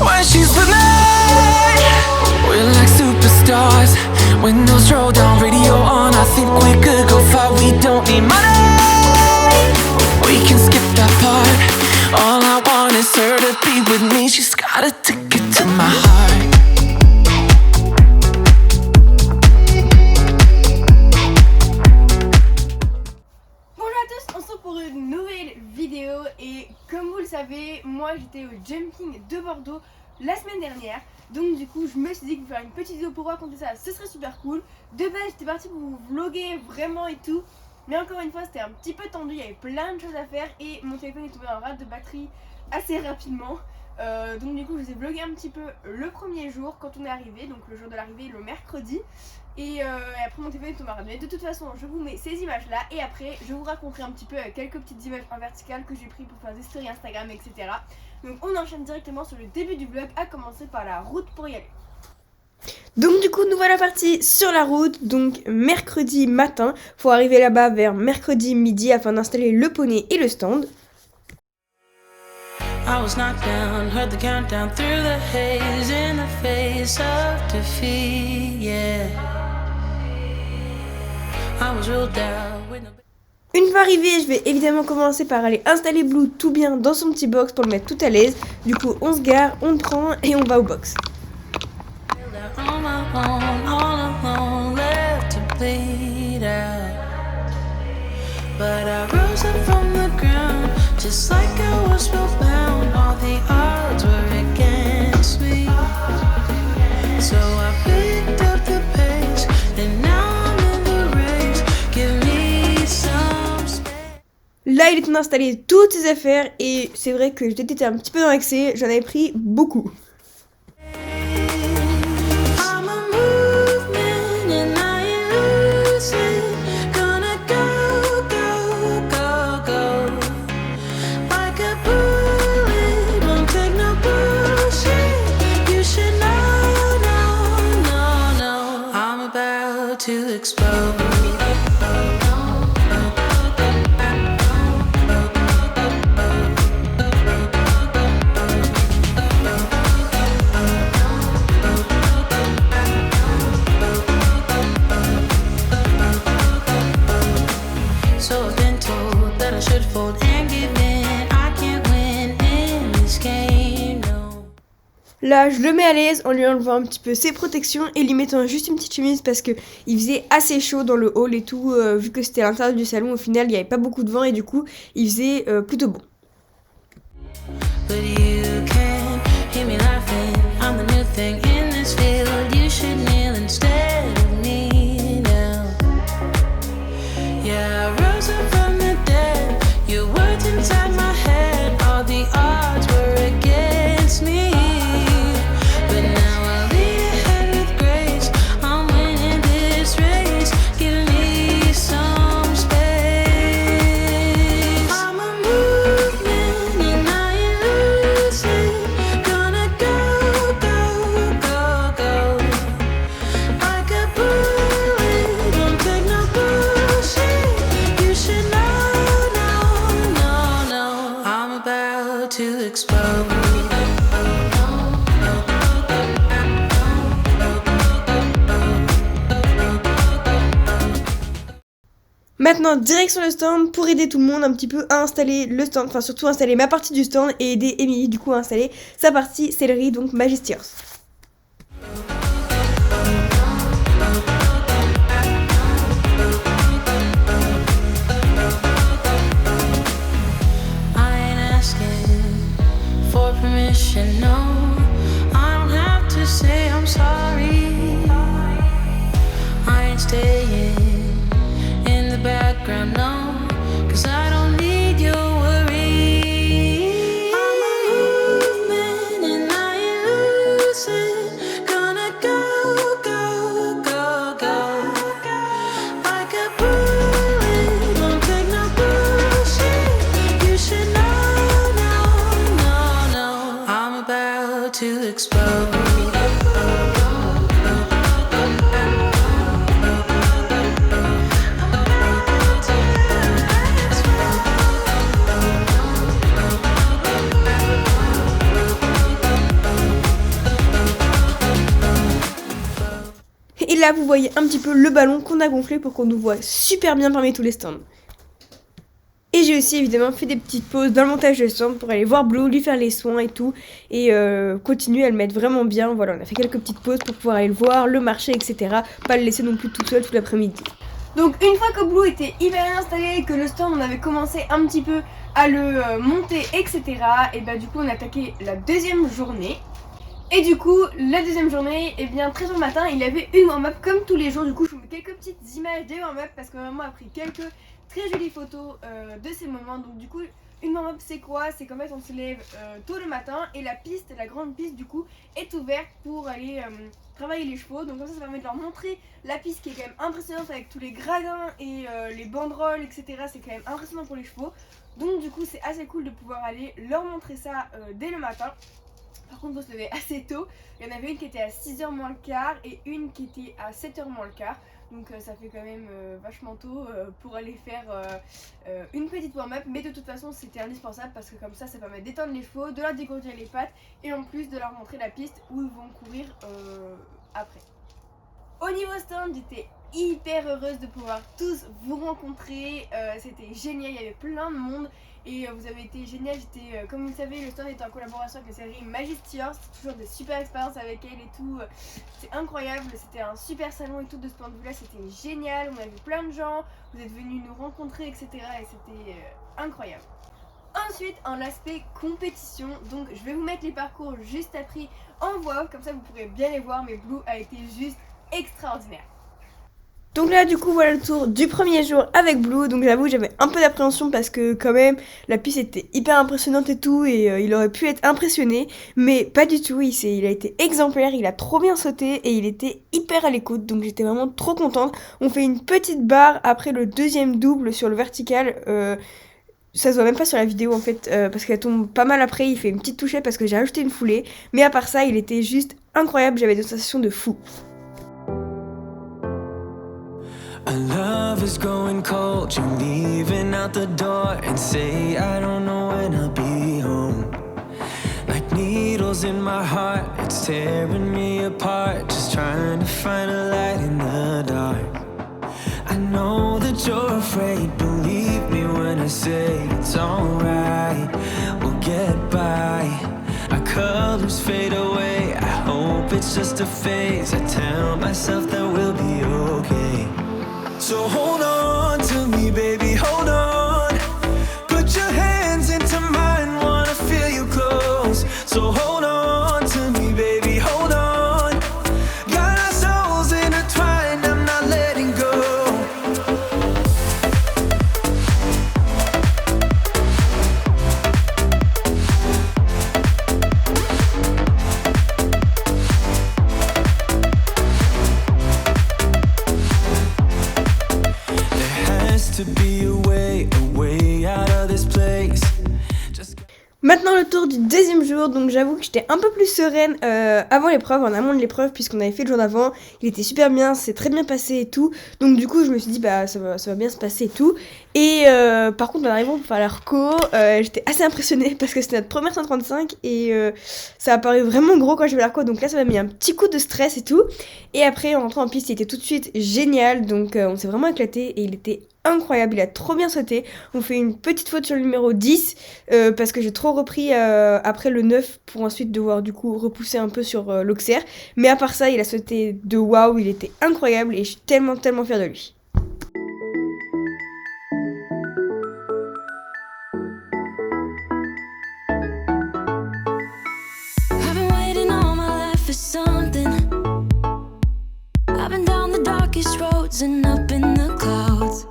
when she's with me. We're like superstars. Windows roll down, radio on. I think we could go far. We don't need money. We can skip that part. All I want is her to be with me. She's got a ticket to my heart. Vidéo et comme vous le savez, moi j'étais au jumping de Bordeaux la semaine dernière, donc du coup je me suis dit que faire une petite vidéo pour raconter ça, ce serait super cool. De base j'étais partie pour vous vlogger vraiment et tout, mais encore une fois c'était un petit peu tendu, il y avait plein de choses à faire et mon téléphone est tombé en rate de batterie assez rapidement. Donc du coup je vous ai vlogué un petit peu le premier jour quand on est arrivé, donc le jour de l'arrivée, le mercredi. Et après mon téléphone est tombé en rate. Mais de toute façon je vous mets ces images là et après je vous raconterai un petit peu quelques petites images en verticale que j'ai pris pour faire des stories Instagram, etc. Donc on enchaîne directement sur le début du vlog, à commencer par la route pour y aller. Donc du coup nous voilà partis sur la route, donc mercredi matin, faut arriver là-bas vers mercredi midi afin d'installer le poney et le stand. I was knocked down, heard the countdown through the haze in the face of defeat, yeah. I was ruled out with no... Une fois arrivé, je vais évidemment commencer par aller installer Blue tout bien dans son petit box pour le mettre tout à l'aise. Du coup on se gare, on prend et on va au box. But I rose up from the ground, just like I was spellbound. All the odds were against me, so I picked up the pace, and now I'm in the race. Give me some space. Là il est temps d'installer toutes ses affaires et c'est vrai que j'étais un petit peu dans l'excès, j'en avais pris beaucoup. To expose. So I've been told that I should fold and give in. I can't win in this game, no. Là je le mets à l'aise en lui enlevant un petit peu ses protections et lui mettant juste une petite chemise parce que il faisait assez chaud dans le hall et tout, vu que c'était à l'intérieur du salon. Au final il n'y avait pas beaucoup de vent et du coup il faisait plutôt bon. But you can hear me laughing. I'm the new thing in this field. You should kneel instead of me now. Yeah, I rose up from the dead. Your words inside my head. All the odds were against me. To expose. Maintenant direction le stand pour aider tout le monde un petit peu à installer le stand, enfin surtout installer ma partie du stand et aider Émilie du coup à installer sa partie céleri, donc Magisters. No, I don't have to say I'm sorry. I ain't staying in the background, no, 'cause I don't need your worry. I'm a movement and I ain't losing. Gonna go, go, go, go. Like a bullet, don't take no bullshit. You should know, no, I'm about to explode. là vous voyez un petit peu le ballon qu'on a gonflé pour qu'on nous voit super bien parmi tous les stands. Et j'ai aussi évidemment fait des petites pauses dans le montage de stand pour aller voir Blue, lui faire les soins et tout, et continuer à le mettre vraiment bien. Voilà, on a fait quelques petites pauses pour pouvoir aller le voir, le marcher, etc. Pas le laisser non plus tout seul tout l'après-midi. Donc une fois que Blue était hyper bien installé, que le stand on avait commencé un petit peu à le monter, etc. Et bah du coup on a attaqué la deuxième journée. Et du coup, la deuxième journée, et bien très tôt le matin, il y avait une warm-up comme tous les jours. Du coup, je vous mets quelques petites images des warm-up parce que maman a pris quelques très jolies photos de ces moments. Donc du coup, une warm-up c'est quoi? C'est qu'en fait on se lève tôt le matin et la piste, la grande piste du coup, est ouverte pour aller travailler les chevaux. Donc comme ça permet de leur montrer la piste qui est quand même impressionnante avec tous les gradins et les banderoles, etc. C'est quand même impressionnant pour les chevaux. Donc du coup, c'est assez cool de pouvoir aller leur montrer ça dès le matin. Par contre, il faut se lever assez tôt. Il y en avait une qui était à 6h moins le quart et une qui était à 7h moins le quart. Donc ça fait quand même vachement tôt pour aller faire une petite warm-up. Mais de toute façon, c'était indispensable parce que comme ça permet d'étendre les chevaux, de leur dégourdir les pattes et en plus de leur montrer la piste où ils vont courir après. Au niveau stand, j'étais hyper heureuse de pouvoir tous vous rencontrer. C'était génial, il y avait plein de monde. Et vous avez été génial, comme vous le savez, le stand est en collaboration avec la série Majesty-Horse. C'est toujours des super expériences avec elle et tout. C'est incroyable, c'était un super salon et tout de ce point de vue là, c'était génial. On a vu plein de gens, vous êtes venus nous rencontrer, etc. Et c'était incroyable. Ensuite, en aspect compétition, donc je vais vous mettre les parcours juste après en voix off, comme ça vous pourrez bien les voir, mais Blue a été juste extraordinaire. Donc là du coup voilà le tour du premier jour avec Blue. Donc j'avoue j'avais un peu d'appréhension parce que quand même la piste était hyper impressionnante et tout, et il aurait pu être impressionné, mais pas du tout. Il a été exemplaire, il a trop bien sauté et il était hyper à l'écoute, donc j'étais vraiment trop contente. On fait une petite barre après le deuxième double sur le vertical, ça se voit même pas sur la vidéo en fait, parce qu'elle tombe pas mal après. Il fait une petite touchette parce que j'ai ajouté une foulée, mais à part ça il était juste incroyable, j'avais des sensations de fou. Our love is growing cold, you're leaving out the door and say I don't know when I'll be home. Like needles in my heart, it's tearing me apart, just trying to find a light in the dark. I know that you're afraid, believe me when I say it's alright, we'll get by. Our colors fade away, I hope it's just a phase, I tell myself that we'll be okay. So hold on to me, baby, hold on. Put your hands into mine, wanna feel you close. So hold on to me, baby, hold on. Got our souls intertwined, I'm not letting go. Maintenant le tour du deuxième jour, donc j'avoue que j'étais un peu plus sereine avant l'épreuve, en amont de l'épreuve, puisqu'on avait fait le jour d'avant. Il était super bien, c'est très bien passé et tout, donc du coup je me suis dit bah ça va bien se passer et tout. Et par contre en arrivant pour faire la reco, j'étais assez impressionnée parce que c'était notre première 135 et ça a paru vraiment gros quand j'ai fait la reco, donc là ça m'a mis un petit coup de stress et tout. Et après en rentrant en piste il était tout de suite génial, donc on s'est vraiment éclaté et il était incroyable, il a trop bien sauté. On fait une petite faute sur le numéro 10 parce que j'ai trop repris après le 9 pour ensuite devoir du coup repousser un peu sur l'auxerre. Mais à part ça, il a sauté de waouh, il était incroyable et je suis tellement fière de lui. And up in the clouds,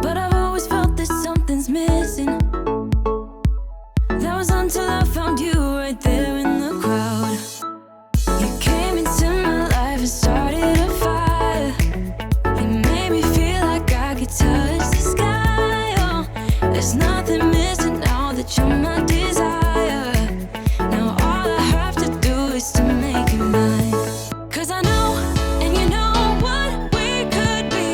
but I've always felt that something's missing. That was until I found you right there in the crowd. You came into my life and started a fire. You made me feel like I could touch the sky. Oh, there's nothing missing now that you're my desire. Now all I have to do is to make you mine. 'Cause I know, and you know what we could be.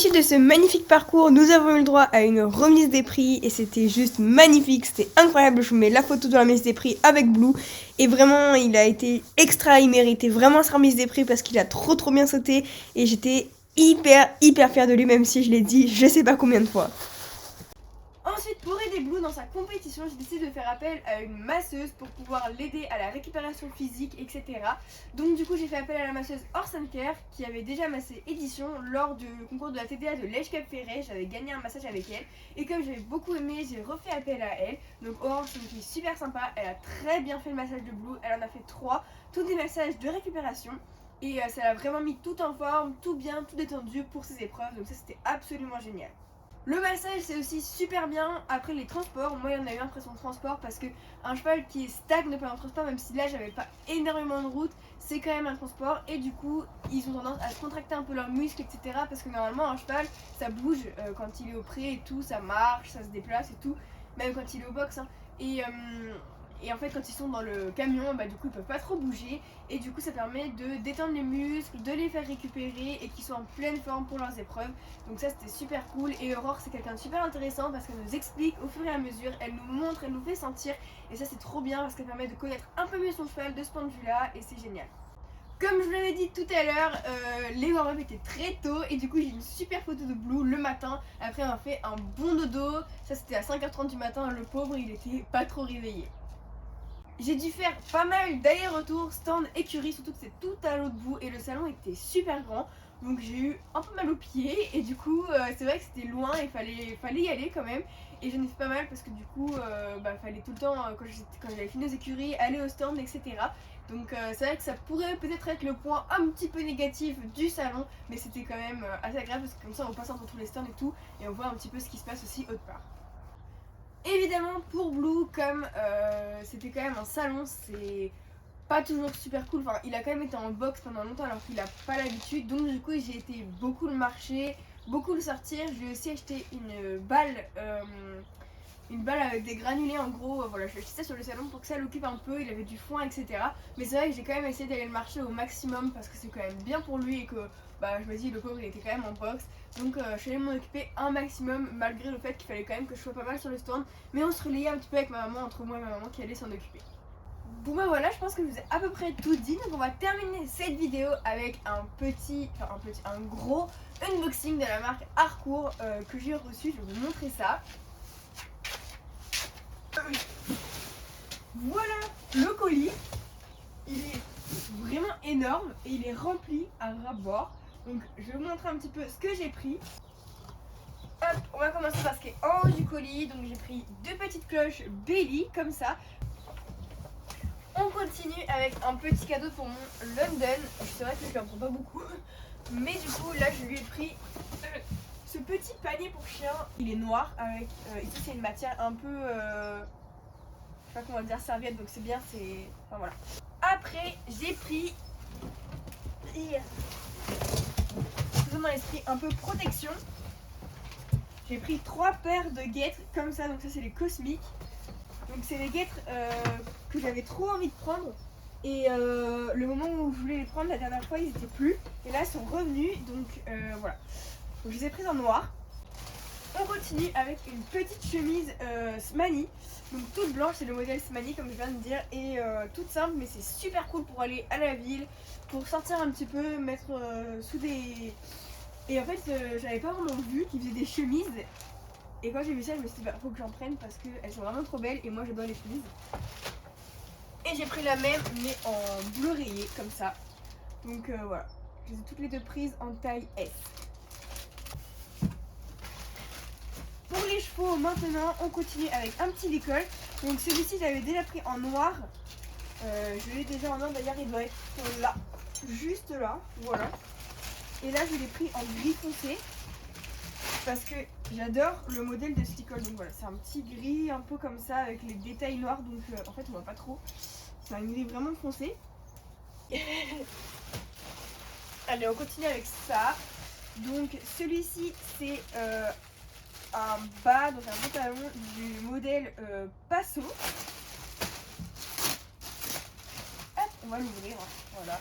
l'issue de ce magnifique parcours, nous avons eu le droit à une remise des prix et c'était juste magnifique, c'était incroyable. Je vous mets la photo de la remise des prix avec Blue et vraiment il a été extra, il méritait vraiment sa remise des prix parce qu'il a trop bien sauté et j'étais hyper fière de lui, même si je l'ai dit je sais pas combien de fois. Ensuite, pour aider Blue dans sa compétition, j'ai décidé de faire appel à une masseuse pour pouvoir l'aider à la récupération physique, etc. Donc du coup, j'ai fait appel à la masseuse Orson Care qui avait déjà massé Édition lors du concours de la TDA de l'Edge Cap Ferret. J'avais gagné un massage avec elle et comme j'avais beaucoup aimé, j'ai refait appel à elle. Donc Orange, c'est une fille super sympa, elle a très bien fait le massage de Blue, elle en a fait 3, tous des massages de récupération. Et ça l'a vraiment mis tout en forme, tout bien, tout détendu pour ses épreuves, donc ça c'était absolument génial. Le massage c'est aussi super bien après les transports. Moi il y en a eu un après son transport parce que un cheval qui stagne pendant le transport, même si là j'avais pas énormément de route, c'est quand même un transport et du coup ils ont tendance à se contracter un peu leurs muscles, etc. Parce que normalement un cheval ça bouge quand il est au pré et tout, ça marche, ça se déplace et tout, même quand il est au box hein. Et en fait quand ils sont dans le camion, bah du coup ils peuvent pas trop bouger et du coup ça permet de détendre les muscles, de les faire récupérer et qu'ils soient en pleine forme pour leurs épreuves. Donc ça c'était super cool et Aurore c'est quelqu'un de super intéressant parce qu'elle nous explique au fur et à mesure, elle nous montre, elle nous fait sentir et ça c'est trop bien parce qu'elle permet de connaître un peu mieux son cheval de ce point de vue là et c'est génial. Comme je vous l'avais dit tout à l'heure, les warm-up étaient très tôt et du coup j'ai une super photo de Blue le matin. Après on a fait un bon dodo, ça c'était à 5h30 du matin, le pauvre il était pas trop réveillé. J'ai dû faire pas mal d'allers-retours, stand, écurie, surtout que c'est tout à l'autre bout et le salon était super grand. Donc j'ai eu un peu mal aux pieds et du coup c'est vrai que c'était loin et fallait y aller quand même. Et j'en ai fait pas mal parce que du coup fallait tout le temps quand j'avais fini aux écuries aller au stand, etc. Donc c'est vrai que ça pourrait peut-être être le point un petit peu négatif du salon, mais c'était quand même assez agréable parce que comme ça on passe entre tous les stands et tout et on voit un petit peu ce qui se passe aussi autre part. Évidemment pour Blue, comme c'était quand même un salon, c'est pas toujours super cool, enfin il a quand même été en box pendant longtemps alors qu'il a pas l'habitude, donc du coup j'ai été beaucoup le marcher, beaucoup le sortir. Je lui ai aussi acheté une balle avec des granulés en gros, voilà je l'ai acheté ça sur le salon pour que ça l'occupe un peu, il avait du foin etc. Mais c'est vrai que j'ai quand même essayé d'aller le marcher au maximum parce que c'est quand même bien pour lui et que je me dis le pauvre il était quand même en box. Donc je suis allée m'en occuper un maximum malgré le fait qu'il fallait quand même que je sois pas mal sur le stand. Mais on se relayait un petit peu avec ma maman, entre moi et ma maman qui allait s'en occuper. Bon voilà, je pense que je vous ai à peu près tout dit. Donc on va terminer cette vidéo avec un gros unboxing de la marque Harcourt que j'ai reçu. Je vais vous montrer ça. Voilà le colis. Il est vraiment énorme et il est rempli à ras-bord. Donc je vais vous montrer un petit peu ce que j'ai pris. Hop, on va commencer par ce qui est en haut du colis. Donc j'ai pris 2 petites cloches Bailey comme ça. On continue avec un petit cadeau pour mon London. C'est vrai que je lui en prends pas beaucoup, mais du coup là je lui ai pris ce petit panier pour chien. Il est noir avec ici c'est une matière un peu je sais pas comment dire, serviette, donc c'est bien, c'est enfin voilà. Après j'ai pris faisons dans l'esprit un peu protection. J'ai pris 3 paires de guêtres comme ça, donc ça c'est les cosmiques. Donc c'est les guêtres que j'avais trop envie de prendre et le moment où je voulais les prendre la dernière fois ils étaient plus et là ils sont revenus donc voilà. Donc je les ai prises en noir. On continue avec une petite chemise Smani, donc toute blanche, c'est le modèle Smani comme je viens de dire et toute simple mais c'est super cool pour aller à la ville, pour sortir un petit peu, mettre sous des... Et en fait j'avais pas vraiment vu qu'ils faisaient des chemises. Et quand j'ai vu ça, je me suis dit faut que j'en prenne parce qu'elles sont vraiment trop belles et moi j'adore les chemises. Et j'ai pris la même mais en bleu rayé comme ça. Donc voilà, je les ai toutes les 2 prises en taille S. Pour les chevaux maintenant, on continue avec un petit décolle. Donc celui-ci j'avais déjà pris en noir. Je l'ai déjà en noir, d'ailleurs il doit être là, juste là, voilà. Et là je l'ai pris en gris foncé. Parce que j'adore le modèle de Stickle, donc voilà, c'est un petit gris un peu comme ça avec les détails noirs, donc en fait on voit pas trop. C'est un gris vraiment foncé. Allez, on continue avec ça. Donc celui-ci c'est un bas, donc un pantalon du modèle Passo. Hop, on va l'ouvrir, voilà.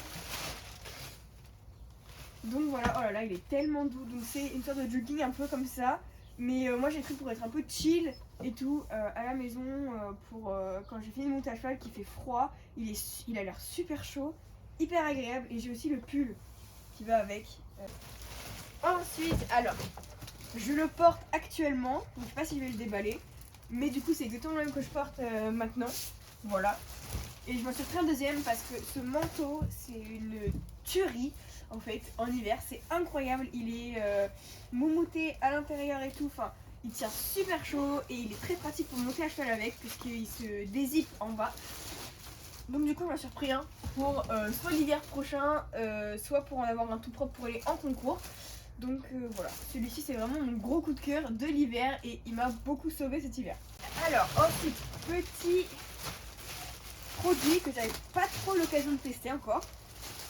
Donc voilà, oh là là, il est tellement doux. Donc c'est une sorte de jogging un peu comme ça. Mais moi j'ai pris pour être un peu chill et tout à la maison pour quand j'ai fini de monter à cheval qu'il fait froid. Il a l'air super chaud, hyper agréable et j'ai aussi le pull qui va avec. Ensuite, alors, je le porte actuellement, donc je sais pas si je vais le déballer. Mais du coup c'est exactement le même que je porte maintenant. Voilà. Et je m'en suis pris un deuxième parce que ce manteau c'est une tuerie. En fait, en hiver, c'est incroyable. Il est moumouté à l'intérieur et tout. Enfin, il tient super chaud et il est très pratique pour monter à cheval avec puisqu'il se dézippe en bas. Donc du coup, je m'en suis repris un pour soit l'hiver prochain, soit pour en avoir un tout propre pour aller en concours. Donc voilà, celui-ci c'est vraiment mon gros coup de cœur de l'hiver et il m'a beaucoup sauvé cet hiver. Alors ensuite, petit produit que j'avais pas trop l'occasion de tester encore.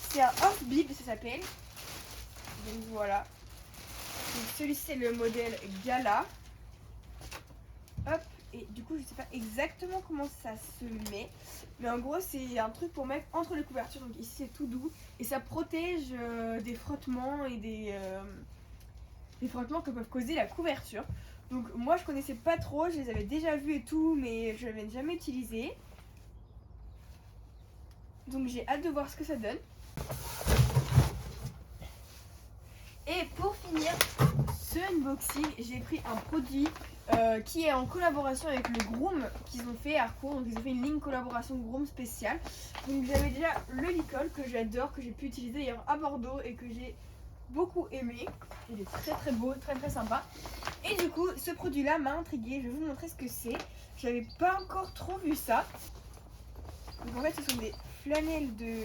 C'est un off-bib, ça s'appelle. Donc voilà. Donc celui-ci c'est le modèle Gala. Hop. Et du coup je sais pas exactement comment ça se met. Mais en gros c'est un truc pour mettre entre les couvertures. Donc ici c'est tout doux. Et ça protège des frottements et des frottements que peuvent causer la couverture. Donc moi je connaissais pas trop. Je les avais déjà vus et tout. Mais je l'avais jamais utilisé. Donc j'ai hâte de voir ce que ça donne. Et pour finir ce unboxing, j'ai pris un produit qui est en collaboration avec le Groom qu'ils ont fait à Harcourt. Donc ils ont fait une ligne collaboration Groom spéciale. Donc j'avais déjà le Licol que j'adore, que j'ai pu utiliser d'ailleurs à Bordeaux et que j'ai beaucoup aimé. Il est très très beau, très très sympa. Et du coup ce produit là m'a intriguée. Je vais vous montrer ce que c'est. J'avais pas encore trop vu ça. Donc en fait ce sont des flanelles de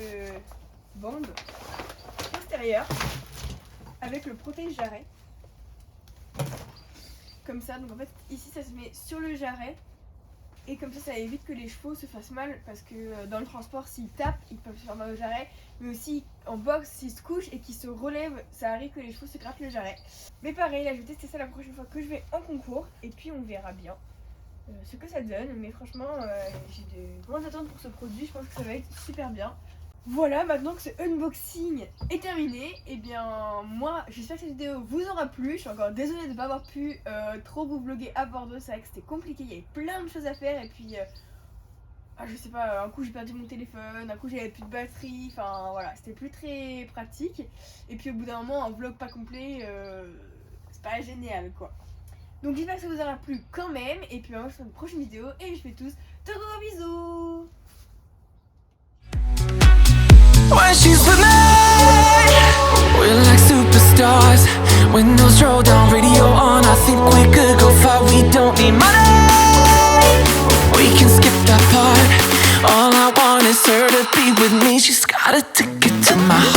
bande postérieure avec le protège-jarret comme ça. Donc en fait ici ça se met sur le jarret et comme ça évite que les chevaux se fassent mal parce que dans le transport s'ils tapent ils peuvent se faire mal au jarret, mais aussi en boxe s'ils se couchent et qu'ils se relèvent ça arrive que les chevaux se grattent le jarret. Mais pareil là je vais tester ça la prochaine fois que je vais en concours et puis on verra bien ce que ça donne. Mais franchement j'ai de grandes attentes pour ce produit, je pense que ça va être super bien. Voilà, maintenant que ce unboxing est terminé, et bien moi j'espère que cette vidéo vous aura plu. Je suis encore désolée de ne pas avoir pu trop vous vlogger à Bordeaux, c'est vrai que c'était compliqué, il y avait plein de choses à faire et puis je sais pas, un coup j'ai perdu mon téléphone, un coup j'avais plus de batterie, enfin voilà, c'était plus très pratique. Et puis au bout d'un moment un vlog pas complet, c'est pas génial quoi. Donc j'espère que ça vous aura plu quand même, et puis moi je vous fais une prochaine vidéo et je fais tous de gros bisous. When she's with me, we're like superstars. Windows roll down, radio on. I think we could go far. We don't need money. We can skip that part. All I want is her to be with me. She's got a ticket to my heart.